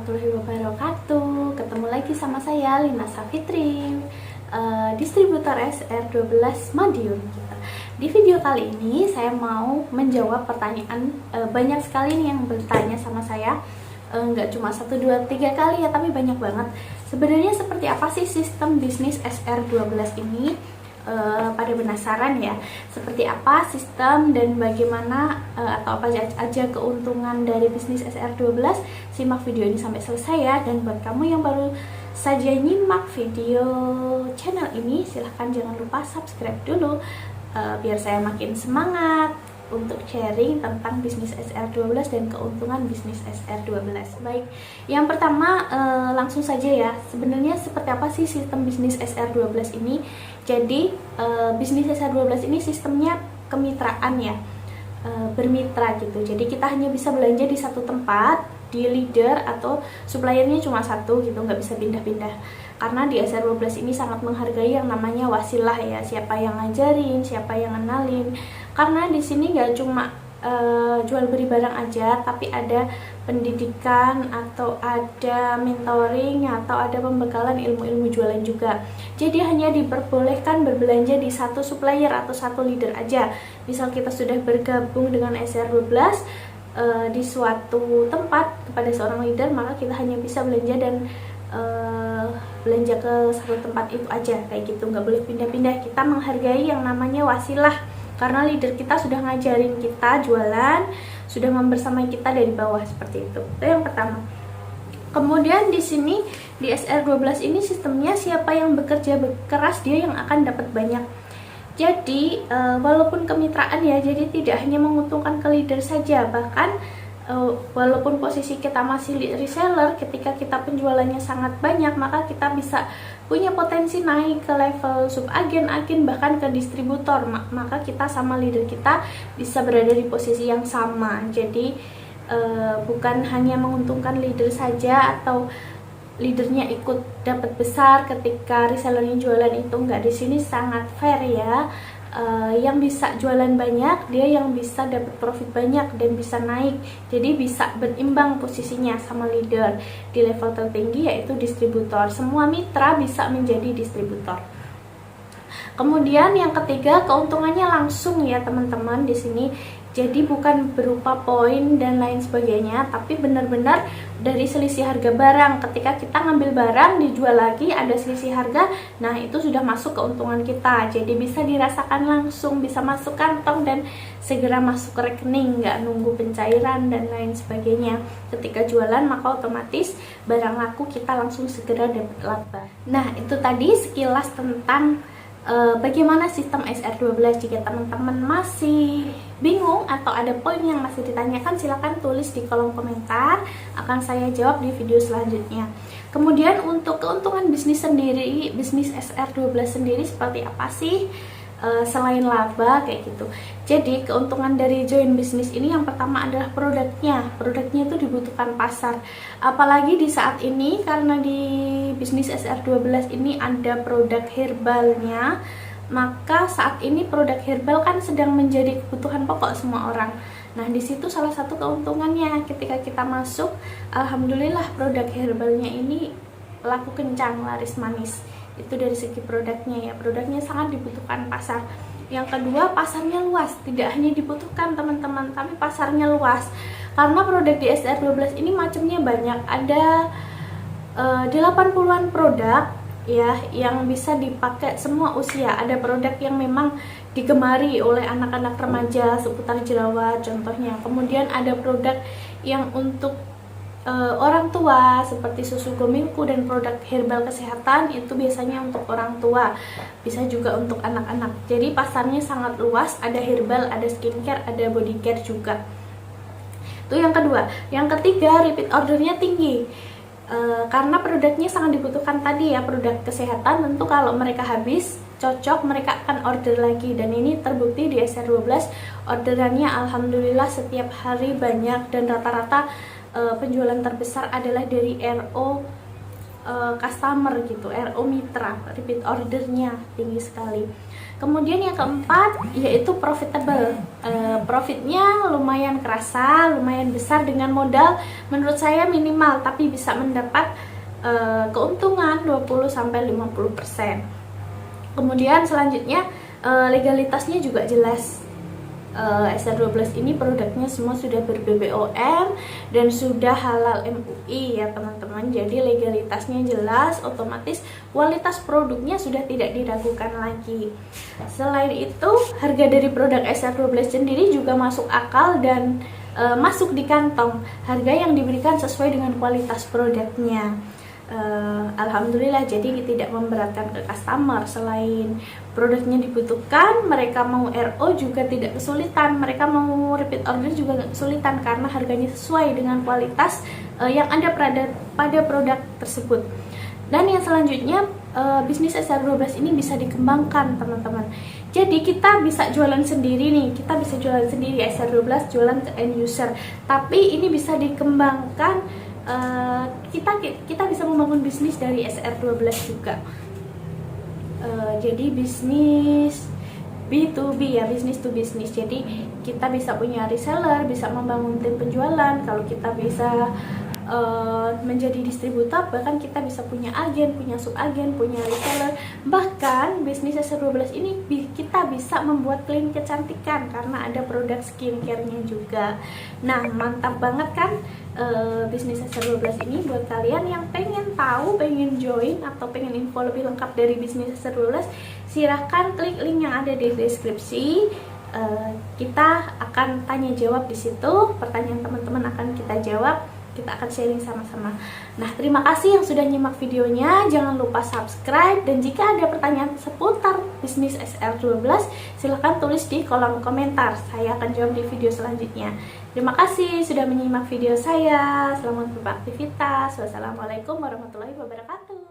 warahmatullahi wabarakatuh. Ketemu lagi sama saya Lina Safitri, distributor SR12 Madiun. Di video kali ini saya mau menjawab pertanyaan banyak sekali nih yang bertanya sama saya. Nggak cuma 1, 2, 3 kali ya, tapi banyak banget. Sebenarnya seperti apa sih sistem bisnis SR12 ini? Pada penasaran ya, seperti apa sistem dan bagaimana atau apa aja keuntungan dari bisnis SR12? Simak video ini sampai selesai ya. Dan buat kamu yang baru saja nyimak video channel ini, silahkan jangan lupa subscribe dulu biar saya makin semangat untuk sharing tentang bisnis SR12 dan keuntungan bisnis SR12. Baik, yang pertama langsung saja ya. Sebenarnya seperti apa sih sistem bisnis SR12 ini? Jadi bisnis SR12 ini sistemnya kemitraan ya, bermitra gitu. Jadi kita hanya bisa belanja di satu tempat, di leader atau suppliernya cuma satu gitu, nggak bisa pindah-pindah. Karena di SR12 ini sangat menghargai yang namanya wasilah ya, siapa yang ngajarin, siapa yang ngenalin. Karena di sini nggak cuma jual beli barang aja, tapi ada pendidikan atau ada mentoring atau ada pembekalan ilmu-ilmu jualan juga. Jadi hanya diperbolehkan berbelanja di satu supplier atau satu leader aja. Misal kita sudah bergabung dengan SR12 di suatu tempat kepada seorang leader, maka kita hanya bisa belanja dan belanja ke satu tempat itu aja, kayak gitu, nggak boleh pindah-pindah. Kita menghargai yang namanya wasilah, karena leader kita sudah ngajarin kita jualan, sudah membersamai kita dari bawah, seperti itu. Itu yang pertama. Kemudian di sini di SR12 ini sistemnya siapa yang bekerja keras dia yang akan dapat banyak. Jadi walaupun kemitraan ya, jadi tidak hanya menguntungkan ke leader saja, bahkan walaupun posisi kita masih reseller, ketika kita penjualannya sangat banyak, maka kita bisa punya potensi naik ke level subagen, agen, bahkan ke distributor. Maka kita sama leader kita bisa berada di posisi yang sama. Jadi bukan hanya menguntungkan leader saja atau leadernya ikut dapat besar ketika resellernya jualan, itu enggak. Di sini sangat fair ya. Yang bisa jualan banyak, dia yang bisa dapat profit banyak dan bisa naik. Jadi bisa berimbang posisinya sama leader. Di level tertinggi yaitu distributor. Semua mitra bisa menjadi distributor. Kemudian yang ketiga, keuntungannya langsung ya teman-teman di sini. Jadi bukan berupa poin dan lain sebagainya, tapi benar-benar dari selisih harga barang. Ketika kita ngambil barang, dijual lagi, ada selisih harga, nah itu sudah masuk keuntungan kita. Jadi bisa dirasakan langsung, bisa masuk kantong dan segera masuk ke rekening, nggak nunggu pencairan dan lain sebagainya. Ketika jualan maka otomatis barang laku, kita langsung segera dapat laba. Nah itu tadi sekilas tentang bagaimana sistem SR12. Jika teman-teman masih bingung atau ada poin yang masih ditanyakan, silahkan tulis di kolom komentar, akan saya jawab di video selanjutnya. Kemudian untuk keuntungan bisnis sendiri, bisnis SR12 sendiri seperti apa sih selain laba kayak gitu. Jadi keuntungan dari join bisnis ini yang pertama adalah produknya. Produknya itu dibutuhkan pasar. Apalagi di saat ini karena di bisnis SR12 ini ada produk herbalnya, maka saat ini produk herbal kan sedang menjadi kebutuhan pokok semua orang. Nah di situ salah satu keuntungannya, ketika kita masuk, alhamdulillah produk herbalnya ini laku kencang, laris manis. Itu dari segi produknya ya, produknya sangat dibutuhkan pasar. Yang kedua, pasarnya luas. Tidak hanya dibutuhkan teman-teman, tapi pasarnya luas. Karena produk di SR12 ini macamnya banyak. Ada 80-an produk ya yang bisa dipakai semua usia. Ada produk yang memang digemari oleh anak-anak remaja seputar jerawat contohnya. Kemudian ada produk yang untuk orang tua seperti susu Gomilku, dan produk herbal kesehatan itu biasanya untuk orang tua, bisa juga untuk anak-anak. Jadi pasarnya sangat luas, ada herbal, ada skincare, ada body care juga. Itu yang kedua. Yang ketiga, repeat ordernya tinggi. Karena produknya sangat dibutuhkan tadi ya, produk kesehatan, tentu kalau mereka habis cocok mereka akan order lagi, dan ini terbukti di SR12 orderannya alhamdulillah setiap hari banyak, dan rata-rata penjualan terbesar adalah dari RO customer gitu, RO mitra, repeat ordernya tinggi sekali. Kemudian yang keempat yaitu profitable. Profitnya lumayan kerasa, lumayan besar dengan modal menurut saya minimal, tapi bisa mendapat keuntungan 20-50%. Kemudian selanjutnya legalitasnya juga jelas. SR12 ini produknya semua sudah ber-BPOM dan sudah halal MUI ya teman-teman. Jadi legalitasnya jelas, otomatis kualitas produknya sudah tidak diragukan lagi. Selain itu, harga dari produk SR12 sendiri juga masuk akal dan masuk di kantong. Harga yang diberikan sesuai dengan kualitas produknya. Alhamdulillah, jadi tidak memberatkan ke customer. Selain produknya dibutuhkan, mereka mau RO juga tidak kesulitan, mereka mau repeat order juga tidak kesulitan karena harganya sesuai dengan kualitas yang ada pada produk tersebut. Dan yang selanjutnya, bisnis SR12 ini bisa dikembangkan teman-teman. Jadi kita bisa jualan sendiri nih, kita bisa jualan sendiri SR12, jualan ke end user. Tapi ini bisa dikembangkan, kita bisa membangun bisnis dari SR12 juga. Jadi bisnis B2B ya, bisnis to bisnis. Jadi kita bisa punya reseller, bisa membangun tim penjualan. Kalau kita bisa menjadi distributor, bahkan kita bisa punya agen, punya subagen, punya reseller. Bahkan bisnis SR12 ini kita bisa membuat klaim kecantikan karena ada produk skincare-nya juga. Nah, mantap banget kan bisnis SR12 ini buat kalian yang pengen tahu, pengen join atau pengen info lebih lengkap dari bisnis SR12, silahkan klik link yang ada di deskripsi. Kita akan tanya jawab di situ, pertanyaan teman-teman akan kita jawab, kita akan sharing sama-sama. Nah, terima kasih yang sudah nyimak videonya. Jangan lupa subscribe, dan jika ada pertanyaan seputar bisnis SR12, silahkan tulis di kolom komentar. Saya akan jawab di video selanjutnya. Terima kasih sudah menyimak video saya. Selamat beraktivitas. Wassalamualaikum warahmatullahi wabarakatuh.